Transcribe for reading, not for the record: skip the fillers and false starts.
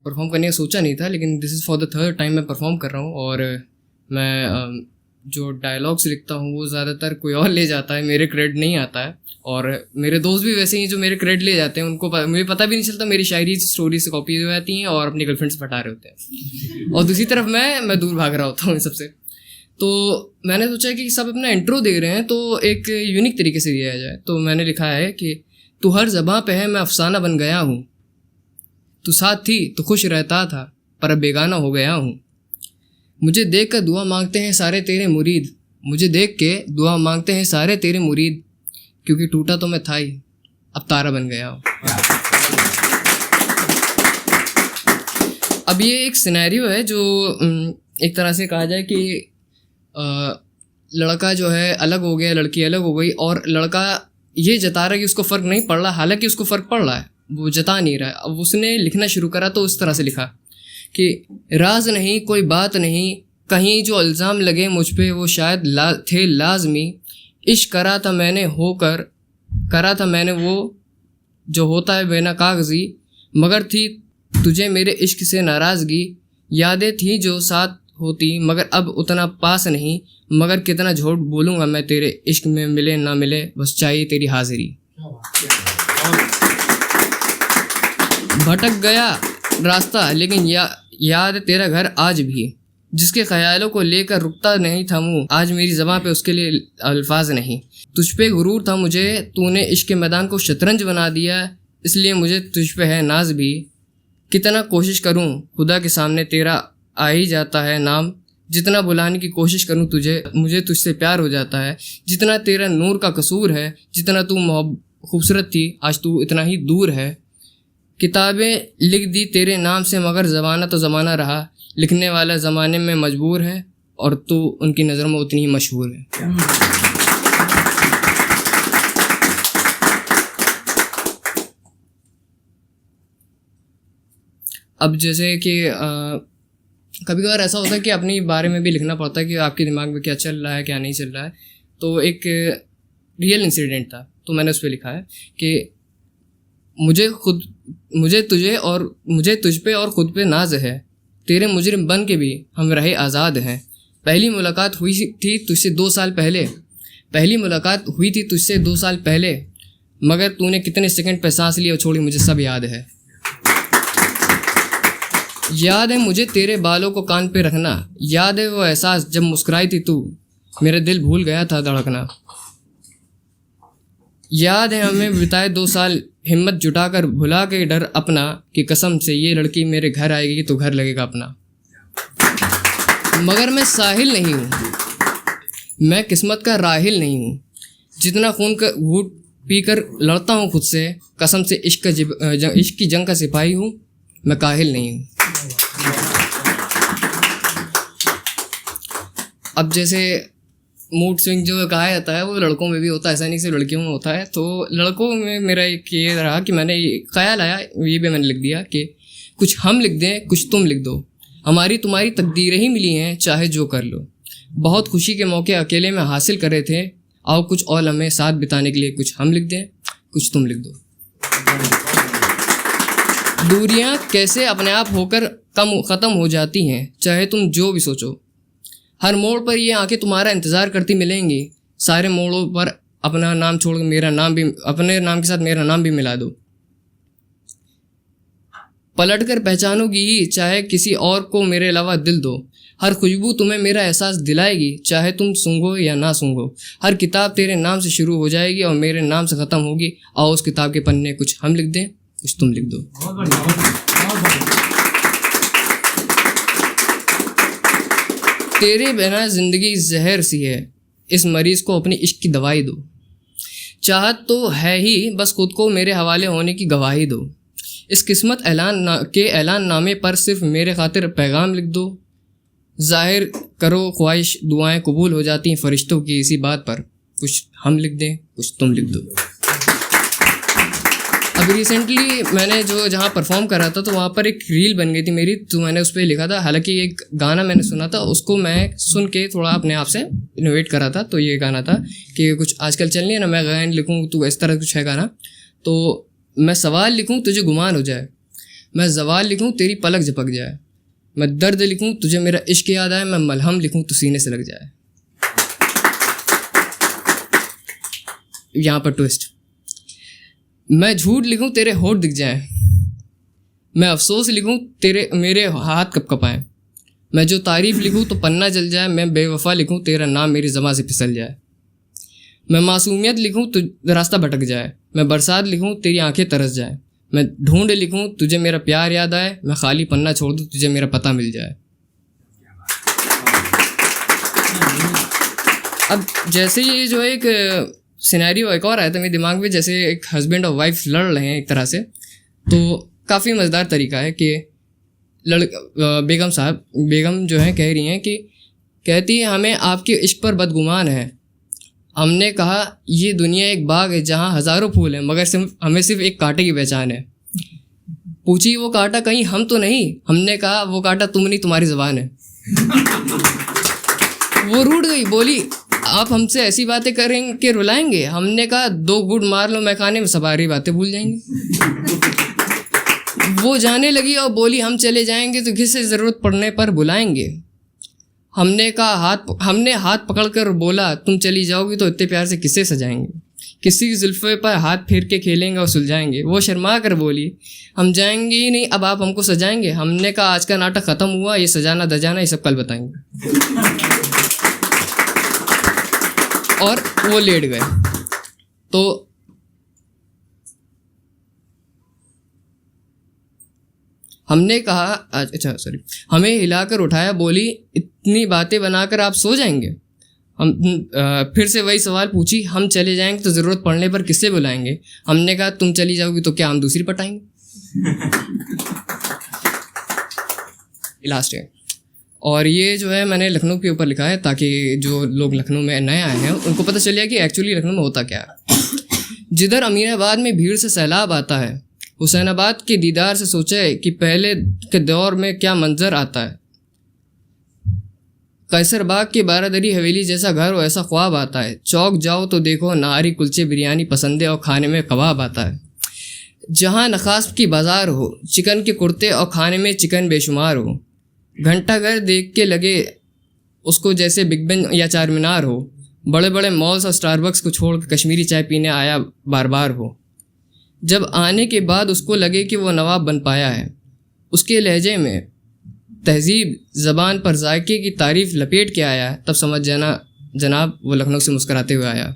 Perform करने का सोचा नहीं था, लेकिन this is for the third time मैं परफॉर्म कर रहा हूँ। और मैं जो डायलॉग्स लिखता हूँ वो ज़्यादातर कोई और ले जाता है, मेरे क्रेडिट नहीं आता है। और मेरे दोस्त भी वैसे ही जो मेरे क्रेडिट ले जाते हैं, उनको मुझे पता भी नहीं चलता, मेरी शायरी स्टोरी से कॉपी हो जाती हैं और अपनी गर्लफ्रेंड से फटा रहे होते हैं। और दूसरी तरफ मैं दूर भाग रहा होता हूँ इन सबसे। तो मैंने सोचा कि सब अपना इंट्रो दे रहे हैं तो एक यूनिक तरीके से दिया जाए। तो मैंने लिखा है कि तू हर ज़बां पे है, मैं अफसाना बन गया हूँ। तू साथ थी तो खुश रहता था, पर अब बेगाना हो गया हूँ। मुझे देख कर दुआ मांगते हैं सारे तेरे मुरीद, मुझे देख के दुआ मांगते हैं सारे तेरे मुरीद, क्योंकि टूटा तो मैं था ही, अब तारा बन गया हूँ। अब ये एक सिनेरियो है जो एक तरह से कहा जाए कि लड़का जो है अलग हो गया, लड़की अलग हो गई, और लड़का ये जता रहा है कि उसको फ़र्क नहीं पड़ रहा, हालांकि उसको फ़र्क पड़ रहा है, वो जता नहीं रहा है। अब उसने लिखना शुरू करा तो उस तरह से लिखा कि राज नहीं कोई बात नहीं, कहीं जो इल्ज़ाम लगे मुझ पे वो शायद थे लाजमी। इश्क करा था मैंने वो जो होता है बेना कागज़ी, मगर थी तुझे मेरे इश्क से नाराज़गी। यादें थी जो साथ होती मगर अब उतना पास नहीं, मगर कितना झूठ बोलूँगा मैं तेरे इश्क में, मिले ना मिले बस चाहिए तेरी हाज़िरी। भटक गया रास्ता लेकिन याद तेरा घर आज भी, जिसके ख्यालों को लेकर रुकता नहीं था मुँह, आज मेरी ज़बां पे उसके लिए अल्फाज नहीं। तुझ पे गुरूर था मुझे, तूने इश्क के मैदान को शतरंज बना दिया, इसलिए मुझे तुझ पे है नाज भी। कितना कोशिश करूं खुदा के सामने तेरा आ ही जाता है नाम, जितना बुलाने की कोशिश करूं तुझे मुझे तुझसे प्यार हो जाता है। जितना तेरा नूर का कसूर है, जितना तू खूबसूरत थी आज तू इतना ही दूर है। किताबें लिख दी तेरे नाम से मगर ज़माना तो ज़माना रहा, लिखने वाला ज़माने में मजबूर है, और तू उनकी नज़र में उतनी ही मशहूर है। अब जैसे कि कभी कभार ऐसा होता है कि अपने बारे में भी लिखना पड़ता है कि आपके दिमाग में क्या चल रहा है क्या नहीं चल रहा है। तो एक रियल इंसिडेंट था तो मैंने उस पर लिखा है कि मुझे तुझ पे और ख़ुद पे नाज है, तेरे मुजरिम बन के भी हम रहे आज़ाद हैं। पहली मुलाकात हुई थी तुझसे 2 साल पहले, मगर तूने कितने सेकंड पे सांस ली और छोड़ी मुझे सब याद है। याद है मुझे तेरे बालों को कान पे रखना, याद है वो एहसास जब मुस्कुराई थी तू, मेरा दिल भूल गया था धड़कना। याद है हमें बिताए 2 साल हिम्मत जुटाकर भुला के डर अपना, कि कसम से ये लड़की मेरे घर आएगी तो घर लगेगा अपना। मगर मैं साहिल नहीं हूँ, मैं किस्मत का राहिल नहीं हूँ, जितना खून का घूंट पीकर लड़ता हूँ खुद से, कसम से इश्क की जंग का सिपाही हूँ, मैं काहिल नहीं हूँ। अब जैसे मूड स्विंग जो कहा जाता है वो लड़कों में भी होता है, ऐसा नहीं सिर्फ लड़कियों में होता है। तो लड़कों में मेरा एक ये रहा कि मैंने ख्याल आया, ये भी मैंने लिख दिया कि कुछ हम लिख दें कुछ तुम लिख दो, हमारी तुम्हारी तकदीरें ही मिली हैं चाहे जो कर लो। बहुत खुशी के मौके अकेले में हासिल कर रहे थे, आओ कुछ और लम्हे साथ बिताने के लिए कुछ हम लिख दें कुछ तुम लिख दो। दूरियां कैसे अपने आप होकर ख़त्म हो जाती हैं चाहे तुम जो भी सोचो, हर मोड़ पर ये आंखें तुम्हारा इंतज़ार करती मिलेंगी, सारे मोड़ों पर अपना नाम छोड़ मेरा नाम भी, अपने नाम के साथ मेरा नाम भी मिला दो। पलट कर पहचानोगी ही चाहे किसी और को मेरे अलावा दिल दो, हर खुशबू तुम्हें मेरा एहसास दिलाएगी चाहे तुम सूंघो या ना सूंघो। हर किताब तेरे नाम से शुरू हो जाएगी और मेरे नाम से ख़त्म होगी, आओ उस किताब के पन्ने कुछ हम लिख दें कुछ तुम लिख दो। तेरे बिना ज़िंदगी जहर सी है, इस मरीज़ को अपनी इश्क की दवाई दो। चाहत तो है ही बस खुद को मेरे हवाले होने की गवाही दो। इस किस्मत ऐलान नामे पर सिर्फ मेरे खातिर पैगाम लिख दो। जाहिर करो ख्वाहिश दुआएं कबूल हो जाती हैं फरिश्तों की, इसी बात पर कुछ हम लिख दें कुछ तुम लिख दो। अभी रिसेंटली मैंने जहाँ परफॉर्म करा था तो वहाँ पर एक रील बन गई थी मेरी, तो मैंने उस पर लिखा था। हालांकि एक गाना मैंने सुना था, उसको मैं सुन के थोड़ा अपने आप से इनोवेट करा था। तो ये गाना था कि कुछ आजकल चल नहीं है ना, मैं गाना लिखूँ तो इस तरह कुछ है गाना। तो मैं सवाल लिखूँ तुझे गुमान हो जाए, मैं ज़वाल लिखूं तेरी पलक झपक जाए, मैं दर्द लिखूं तुझे मेरा इश्क याद आए, मैं मलहम लिखूं तो सीने से लग जाए। यहाँ पर ट्विस्ट, मैं झूठ लिखूं तेरे होठ दिख जाए, मैं अफसोस लिखूं तेरे मेरे हाथ कपकपाएं, मैं जो तारीफ़ लिखूं तो पन्ना जल जाए, मैं बेवफा लिखूं तेरा नाम मेरी ज़बां से फिसल जाए, मैं मासूमियत लिखूं तो रास्ता भटक जाए, मैं बरसात लिखूं तेरी आंखें तरस जाए, मैं ढूंढ लिखूं तुझे मेरा प्यार याद आए, मैं खाली पन्ना छोड़ दूं तुझे मेरा पता मिल जाए। अब जैसे ये जो एक सिनेरियो एक और आया था मेरे दिमाग में, जैसे एक हस्बैंड और वाइफ लड़ रहे हैं एक तरह से, तो काफ़ी मज़ेदार तरीका है कि बेगम जो है कह रही हैं कि कहती है हमें आपके इश्क पर बदगुमान है, हमने कहा ये दुनिया एक बाग है जहाँ हज़ारों फूल हैं मगर हमें सिर्फ एक कांटे की पहचान है। पूछी वो कांटा कहीं हम तो नहीं, हमने कहा वो कांटा तुम नहीं तुम्हारी ज़बान है। वो रूठ गई, बोली आप हमसे ऐसी बातें करेंगे कि रुलाएंगे, हमने कहा 2 गुड मार लो मैं खाने में सारी बातें भूल जाएंगे। वो जाने लगी और बोली हम चले जाएंगे तो किसी ज़रूरत पड़ने पर बुलाएंगे, हमने हाथ पकड़कर बोला तुम चली जाओगी तो इतने प्यार से किससे सजाएंगे, किसी की जुल्फ़े पर हाथ फेर के खेलेंगे और सुलझाएंगे। वो शर्मा कर बोली हम जाएंगे ही नहीं अब आप हमको सजाएंगे, हमने कहा आज का नाटक ख़त्म हुआ, ये सजाना दजाना ये सब कल बताएंगे। और वो लेट गए। तो हमने कहा अच्छा सॉरी, हमें हिलाकर उठाया, बोली इतनी बातें बनाकर आप सो जाएंगे। हम फिर से वही सवाल पूछी, हम चले जाएंगे तो ज़रूरत पड़ने पर किससे बुलाएंगे, हमने कहा तुम चली जाओगी तो क्या हम दूसरी पटाएंगे। लास्ट है, और ये जो है मैंने लखनऊ के ऊपर लिखा है ताकि जो लोग लखनऊ में नए आए हैं उनको पता चले कि एक्चुअली लखनऊ में होता क्या है। जिधर अमीनाबाद में भीड़ से सैलाब आता है, हुसैनाबाद के दीदार से सोचे कि पहले के दौर में क्या मंजर आता है। कैसर बाग की बारादरी हवेली जैसा घर हो ऐसा ख्वाब आता है। चौक जाओ तो देखो नारी कुलचे बिरयानी पसंद है और खाने में कबाब आता है। जहाँ नखास की बाज़ार हो, चिकन के कुर्ते और खाने में चिकन बेशुमार हो। घंटा घर देख के लगे उसको जैसे बिग बेन या चार मीनार हो। बड़े बड़े मॉल्स और स्टारबक्स को छोड़ कश्मीरी चाय पीने आया बार बार हो। जब आने के बाद उसको लगे कि वो नवाब बन पाया है। उसके लहजे में तहजीब ज़बान पर जायके की तारीफ़ लपेट के आया है, तब समझ जाना जनाब वो लखनऊ से मुस्कराते हुए आया।